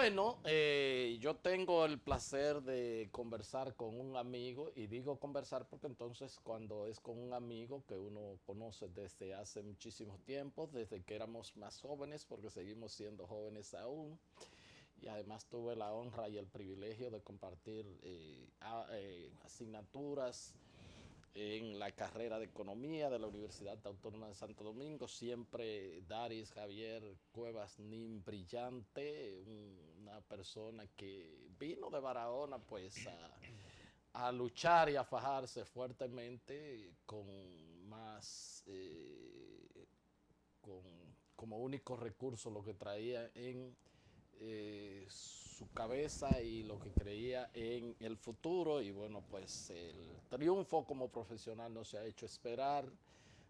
Bueno, yo tengo el placer de conversar con un amigo y digo conversar porque entonces cuando es con un amigo que uno conoce desde hace muchísimos tiempos, desde que éramos más jóvenes, porque seguimos siendo jóvenes aún, y además tuve la honra y el privilegio de compartir asignaturas en la carrera de Economía de la Universidad Autónoma de Santo Domingo, siempre Daris Javier Cuevas Nin brillante, una persona que vino de Barahona pues a luchar y a fajarse fuertemente con más, con, como único recurso lo que traía en su cabeza y lo que creía en el futuro. Y bueno, pues el triunfo como profesional no se ha hecho esperar.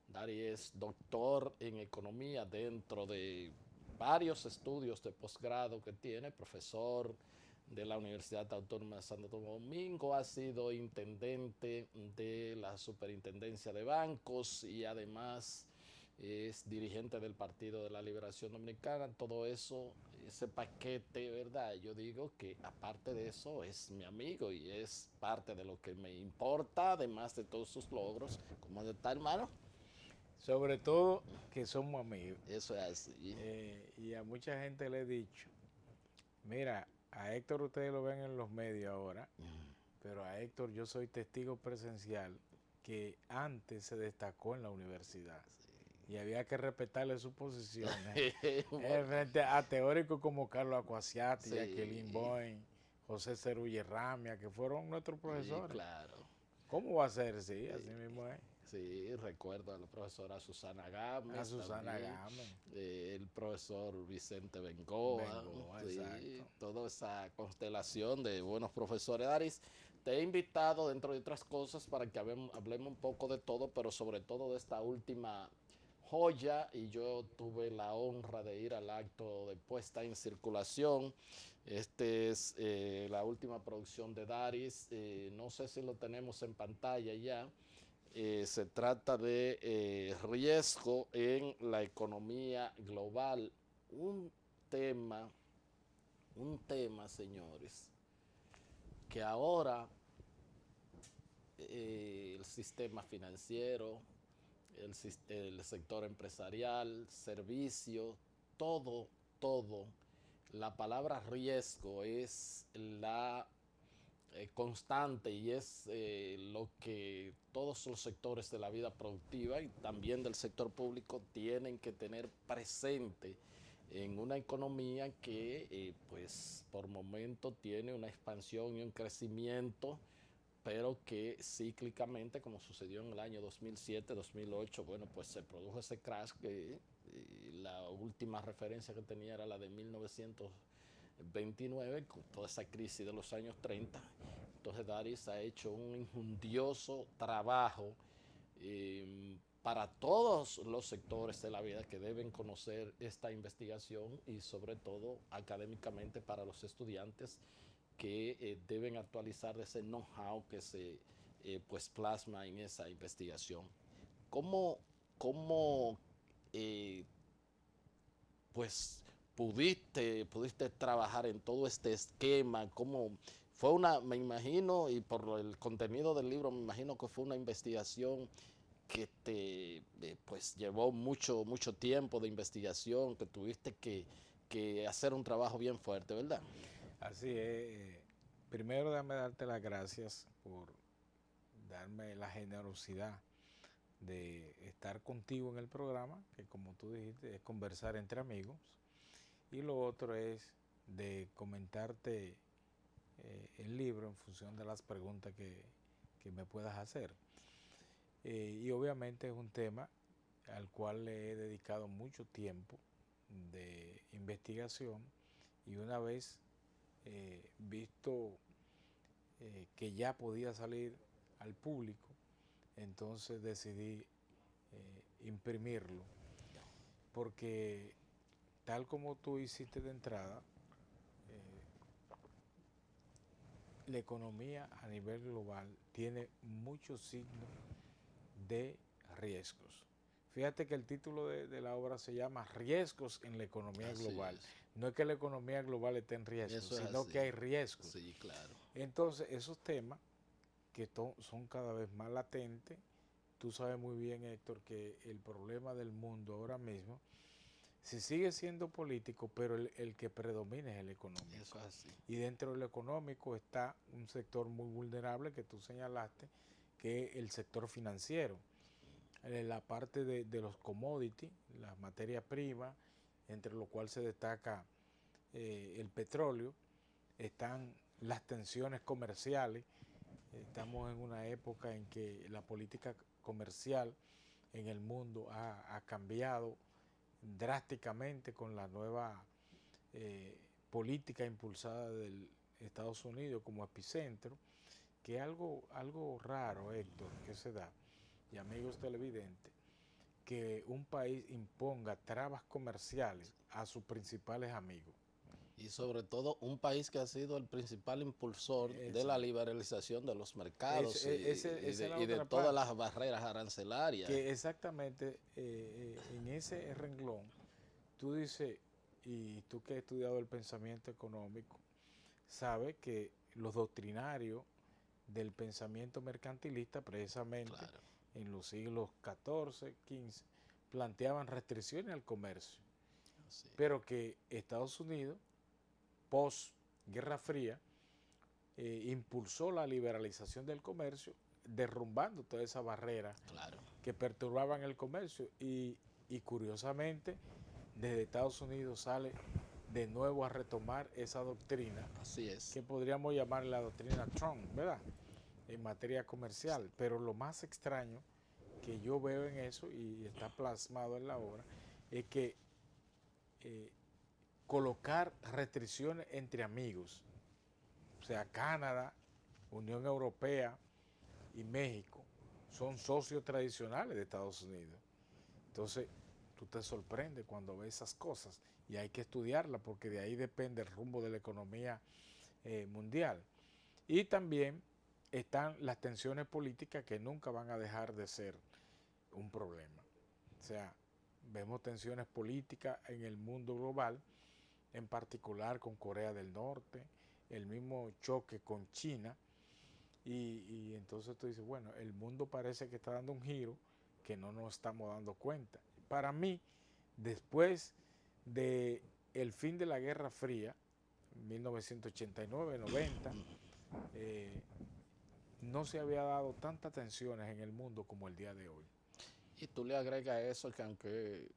Dari es doctor en economía dentro de varios estudios de posgrado que tiene, profesor de la Universidad Autónoma de Santo Domingo, ha sido intendente de la Superintendencia de Bancos y además es dirigente del Partido de la Liberación Dominicana. Todo eso, ese paquete, ¿verdad? Yo digo que aparte de eso es mi amigo y es parte de lo que me importa, además de todos sus logros. ¿Cómo está, hermano? Sobre todo que somos amigos. Eso es así. Y a mucha gente le he dicho, mira, a Héctor ustedes lo ven en los medios ahora, pero a Héctor yo soy testigo presencial que antes se destacó en la universidad y había que respetarle sus posiciones Bueno, frente a teóricos como Carlos Acuaciati, Jacqueline sí, Boy, José Cerulle Ramia, que fueron nuestros profesores. claro. ¿Cómo va a ser? Sí, así mismo es. Sí, recuerdo a la profesora Susana A Gámez Susana también, Gámez, el profesor Vicente Bengoa, Bengoa, sí, exacto. toda esa constelación de buenos profesores. Daris, te he invitado, dentro de otras cosas, para que hablemos un poco de todo, pero sobre todo de esta última joya, y yo tuve la honra de ir al acto de puesta en circulación. Este es la última producción de Daris, no sé si lo tenemos en pantalla ya. Se trata de riesgo en la economía global. Un tema, un tema, señores, que ahora el sistema financiero, el sector empresarial, servicios, todo, todo. La palabra riesgo es la constante y es lo que todos los sectores de la vida productiva y también del sector público tienen que tener presente en una economía que pues por momento tiene una expansión y un crecimiento, pero que cíclicamente, como sucedió en el año 2007-2008, bueno, pues se produjo ese crash que la última referencia que tenía era la de 1929, con toda esa crisis de los años 30. Entonces Daris ha hecho un injundioso trabajo para todos los sectores de la vida que deben conocer esta investigación y sobre todo académicamente para los estudiantes que deben actualizar ese know-how que se pues plasma en esa investigación. ¿Cómo, cómo eh, pues pudiste trabajar en todo este esquema? ¿Cómo fue una, me imagino, y por el contenido del libro, me imagino que fue una investigación que te pues llevó mucho tiempo de investigación, que tuviste que hacer un trabajo bien fuerte, ¿verdad? Así es. Primero, dame darte las gracias por darme la generosidad de estar contigo en el programa, que como tú dijiste, es conversar entre amigos. Y lo otro es de comentarte el libro en función de las preguntas que me puedas hacer. Y obviamente es un tema al cual le he dedicado mucho tiempo de investigación y una vez visto que ya podía salir al público, entonces decidí imprimirlo, porque tal como tú hiciste de entrada, la economía a nivel global tiene muchos signos de riesgos. Fíjate que el título de la obra se llama Riesgos en la economía Así global. es. No es que la economía global esté en riesgo, Eso es sino así. que hay riesgos. Sí, claro. Entonces, esos temas que son cada vez más latentes, tú sabes muy bien, Héctor, que el problema del mundo ahora mismo, si sigue siendo político, pero el que predomina es el económico. Eso es así. Y dentro del económico está un sector muy vulnerable que tú señalaste, que es el sector financiero. La parte de los commodities, las materias primas, entre lo cual se destaca el petróleo, están las tensiones comerciales. Estamos en una época en que la política comercial en el mundo ha cambiado drásticamente con la nueva política impulsada del Estados Unidos como epicentro, que es algo raro, Héctor, que se da, y amigos televidentes, que un país imponga trabas comerciales a sus principales amigos. Y sobre todo un país que ha sido el principal impulsor de la Exacto. liberalización de los mercados Esa es la y de otra todas parte, las barreras arancelarias. que exactamente en ese renglón, tú dices, y tú que has estudiado el pensamiento económico, sabes que los doctrinarios del pensamiento mercantilista, precisamente Claro. en los siglos XIV, XV, planteaban restricciones al comercio, Sí. pero que Estados Unidos, post Guerra Fría, impulsó la liberalización del comercio, derrumbando todas esas barreras Claro. que perturbaban el comercio y curiosamente desde Estados Unidos sale de nuevo a retomar esa doctrina Así es. que podríamos llamar la doctrina Trump, ¿verdad? En materia comercial, pero lo más extraño que yo veo en eso y está plasmado en la obra es que colocar restricciones entre amigos, o sea, Canadá, Unión Europea y México son socios tradicionales de Estados Unidos. Entonces, tú te sorprendes cuando ves esas cosas y hay que estudiarlas porque de ahí depende el rumbo de la economía mundial. Y también están las tensiones políticas que nunca van a dejar de ser un problema. O sea, vemos tensiones políticas en el mundo global, en particular con Corea del Norte, el mismo choque con China, y entonces tú dices, bueno, el mundo parece que está dando un giro que no nos estamos dando cuenta. Para mí, después de el fin de la Guerra Fría, 1989-90, no se había dado tantas tensiones en el mundo como el día de hoy. Y tú le agregas eso que aunque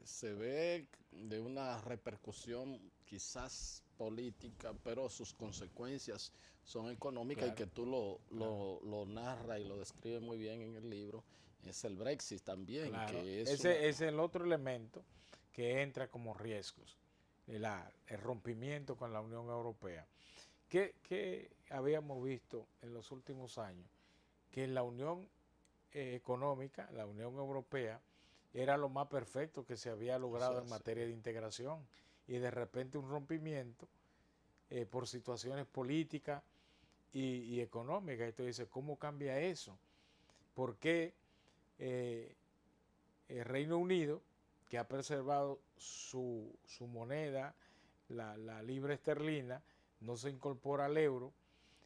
se ve de una repercusión quizás política, pero sus consecuencias son económicas y Claro, que tú lo narras y lo describes muy bien en el libro, es el Brexit también, claro. que es una... Ese es el otro elemento que entra como riesgos, el rompimiento con la Unión Europea. ¿Qué habíamos visto en los últimos años? Que la Unión Económica, la Unión Europea, era lo más perfecto que se había logrado en materia de integración y de repente un rompimiento por situaciones políticas y económicas. Y tú dices, ¿cómo cambia eso? ¿Por qué el Reino Unido, que ha preservado su moneda, la libra esterlina, no se incorpora al euro?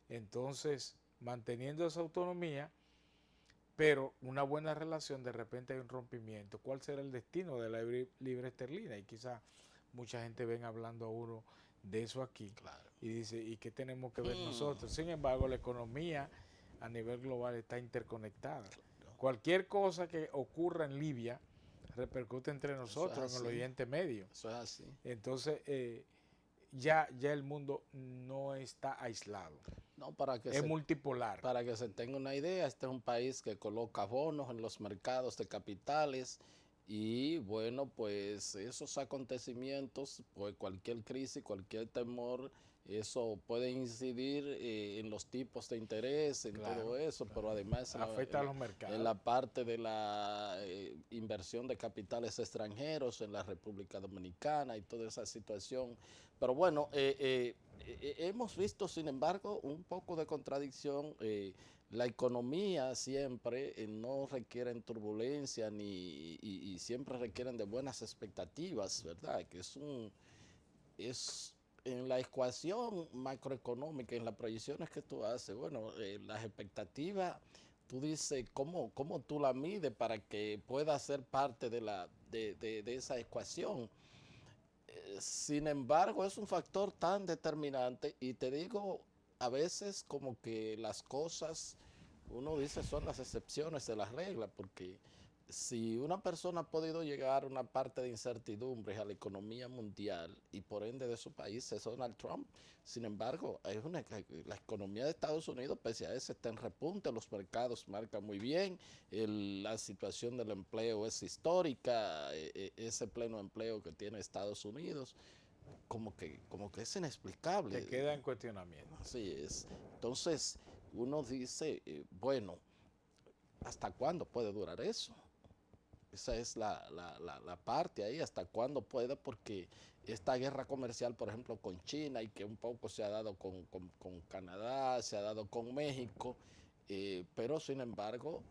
Entonces, manteniendo esa autonomía, pero una buena relación, de repente hay un rompimiento. ¿Cuál será el destino de la libra esterlina? Y quizá mucha gente ven hablando a uno de eso aquí. Claro. Y dice, ¿y qué tenemos que ver nosotros? Sin embargo, la economía a nivel global está interconectada. Claro. Cualquier cosa que ocurra en Libia repercute entre nosotros en el Oriente Medio. Eso es así. Entonces, ya el mundo no está aislado. No, es multipolar. Para que se tenga una idea, este es un país que coloca bonos en los mercados de capitales y bueno, pues esos acontecimientos, pues cualquier crisis, cualquier temor eso puede incidir en los tipos de interés, en todo eso, pero además afecta a los mercados. En la parte de la inversión de capitales extranjeros en la República Dominicana y toda esa situación. Pero bueno, hemos visto, sin embargo, un poco de contradicción. La economía siempre no requieren turbulencia y siempre requieren de buenas expectativas, ¿verdad? Que es en la ecuación macroeconómica, en las proyecciones que tú haces, bueno, las expectativas, tú dices, ¿cómo tú la mides para que pueda ser parte de esa ecuación? Sin embargo, es un factor tan determinante y te digo, a veces como que las cosas, uno dice, son las excepciones de las reglas, porque si una persona ha podido llegar a una parte de incertidumbre a la economía mundial y por ende de su país es Donald Trump. Sin embargo, la economía de Estados Unidos, pese a eso, está en repunte, los mercados marcan muy bien, la situación del empleo es histórica, ese pleno empleo que tiene Estados Unidos, como que es inexplicable. Te queda en cuestionamiento. Así es. Entonces, uno dice, bueno, ¿hasta cuándo puede durar eso? Esa es la parte ahí, hasta cuándo puede, porque esta guerra comercial, por ejemplo, con China y que un poco se ha dado con Canadá, se ha dado con México, pero sin embargo,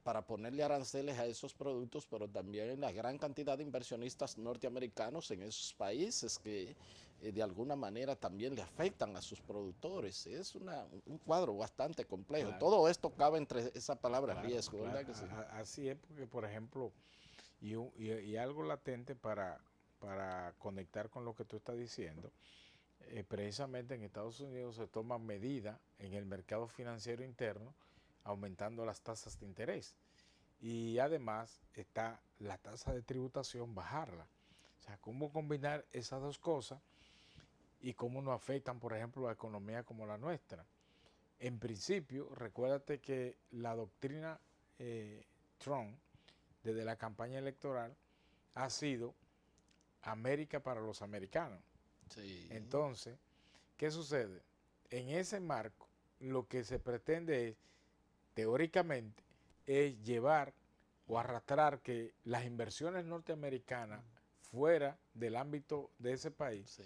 para ponerle aranceles a esos productos, pero también la gran cantidad de inversionistas norteamericanos en esos países que de alguna manera también le afectan a sus productores. Es un cuadro bastante complejo. Claro. Todo esto cabe entre esa palabra riesgo, claro. ¿verdad que sí? Así es, porque por ejemplo, y algo latente para conectar con lo que tú estás diciendo, precisamente en Estados Unidos se toman medidas en el mercado financiero interno, aumentando las tasas de interés. Y además está la tasa de tributación, bajarla. O sea, cómo combinar esas dos cosas y cómo nos afectan, por ejemplo, a economía como la nuestra. En principio, recuérdate que la doctrina Trump, desde la campaña electoral, ha sido América para los americanos. Sí. Entonces, ¿qué sucede? En ese marco, lo que se pretende es, teóricamente, es llevar o arrastrar que las inversiones norteamericanas fuera del ámbito de ese país Sí.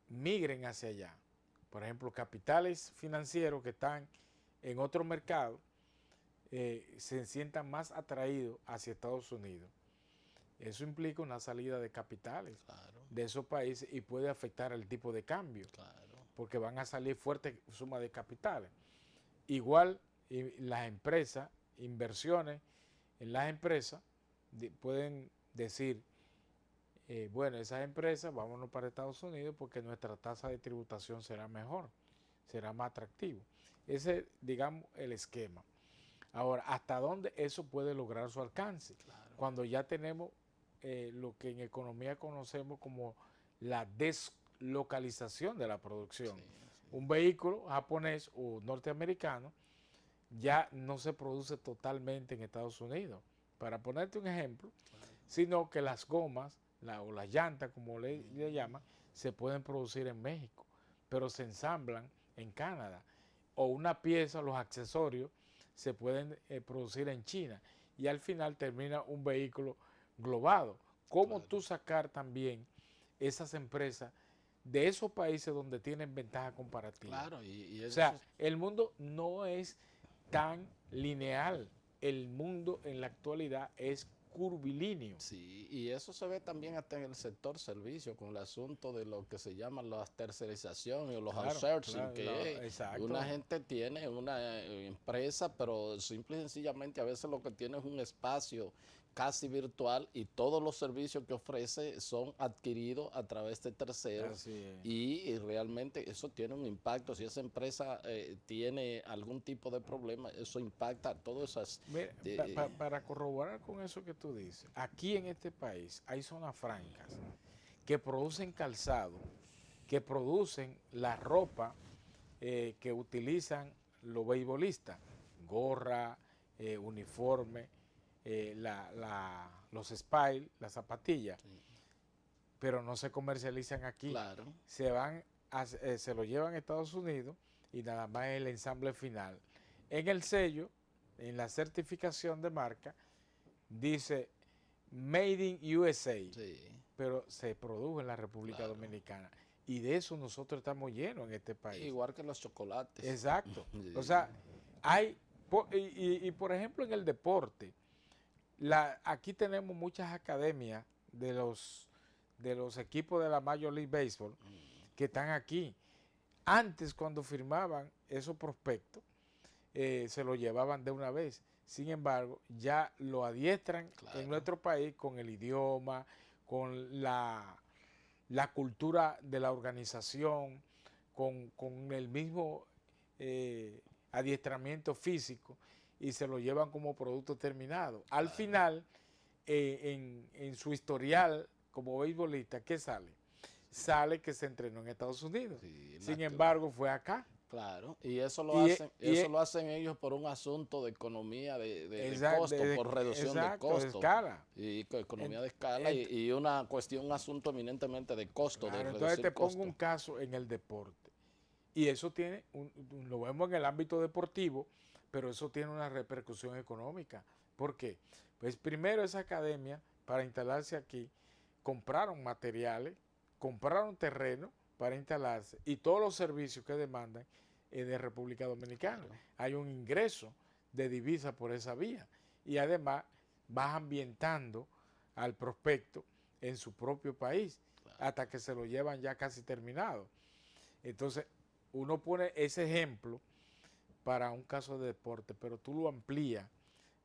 migren hacia allá. Por ejemplo, capitales financieros que están en otro mercado se sientan más atraídos hacia Estados Unidos. Eso implica una salida de capitales de esos países y puede afectar el tipo de cambio, porque van a salir fuertes sumas de capitales. Igual las empresas, inversiones en las empresas pueden decir, bueno, esas empresas vámonos para Estados Unidos porque nuestra tasa de tributación será mejor, será más atractivo. Ese es, digamos, el esquema. Ahora, ¿hasta dónde eso puede lograr su alcance? Cuando ya tenemos lo que en economía conocemos como la deslocalización de la producción. Un vehículo japonés o norteamericano ya no se produce totalmente en Estados Unidos. Para ponerte un ejemplo, sino que las gomas o las llantas, como le llaman, se pueden producir en México, pero se ensamblan en Canadá. O una pieza, los accesorios, se pueden producir en China. Y al final termina un vehículo globado. ¿Cómo tú sacar también esas empresas de esos países donde tienen ventaja comparativa? Claro, y o sea, el mundo no es tan lineal. El mundo en la actualidad es curvilíneo. Sí, y eso se ve también hasta en el sector servicio, con el asunto de lo que se llaman la tercerización o los outsourcing, una gente tiene una empresa, pero simple y sencillamente a veces lo que tiene es un espacio casi virtual y todos los servicios que ofrece son adquiridos a través de terceros y realmente eso tiene un impacto. Si esa empresa tiene algún tipo de problema, eso impacta a todas esas... Mira, para corroborar con eso que tú dices, aquí en este país hay zonas francas que producen calzado, que producen la ropa que utilizan los beisbolistas, gorra, uniforme, los spiles, las zapatillas. pero no se comercializan aquí. Claro. Se lo llevan a Estados Unidos y nada más el ensamble final. En el sello, en la certificación de marca, dice Made in USA, Sí. pero se produjo en la República Dominicana. Y de eso nosotros estamos llenos en este país. Igual que los chocolates. Exacto. Sí. O sea, por ejemplo, en el deporte, aquí tenemos muchas academias de los equipos de la Major League Baseball que están aquí. Antes, cuando firmaban esos prospectos, se lo llevaban de una vez. Sin embargo, ya lo adiestran en nuestro país con el idioma, con la cultura de la organización, con el mismo adiestramiento físico, y se lo llevan como producto terminado. Al final, en su historial como beisbolista, ¿qué sale? Sale que se entrenó en Estados Unidos. Sí, sin embargo, fue acá. Claro, y eso lo hacen ellos por un asunto de economía de costo, por reducción de costo. De escala. Y economía de escala y un asunto eminentemente de costo. Claro, de entonces te costo. pongo un caso en el deporte. Y eso tiene, lo vemos en el ámbito deportivo, pero eso tiene una repercusión económica. ¿Por qué? Pues primero esa academia, para instalarse aquí, compraron materiales, compraron terreno para instalarse y todos los servicios que demandan de República Dominicana. Claro. Hay un ingreso de divisa por esa vía y además vas ambientando al prospecto en su propio país, claro, hasta que se lo llevan ya casi terminado. Entonces, uno pone ese ejemplo para un caso de deporte, pero tú lo amplías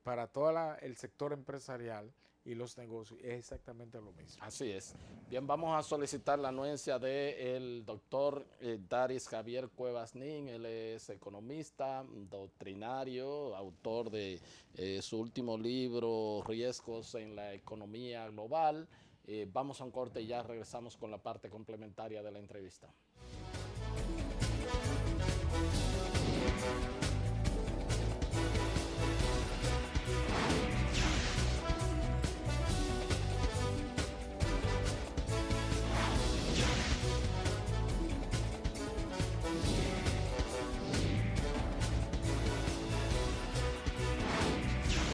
para todo el sector empresarial y los negocios, es exactamente lo mismo. Así es. Bien, vamos a solicitar la anuencia del doctor Daris Javier Cuevas Nin. Él es economista, doctrinario, autor de su último libro, Riesgos en la Economía Global. Vamos a un corte y ya regresamos con la parte complementaria de la entrevista.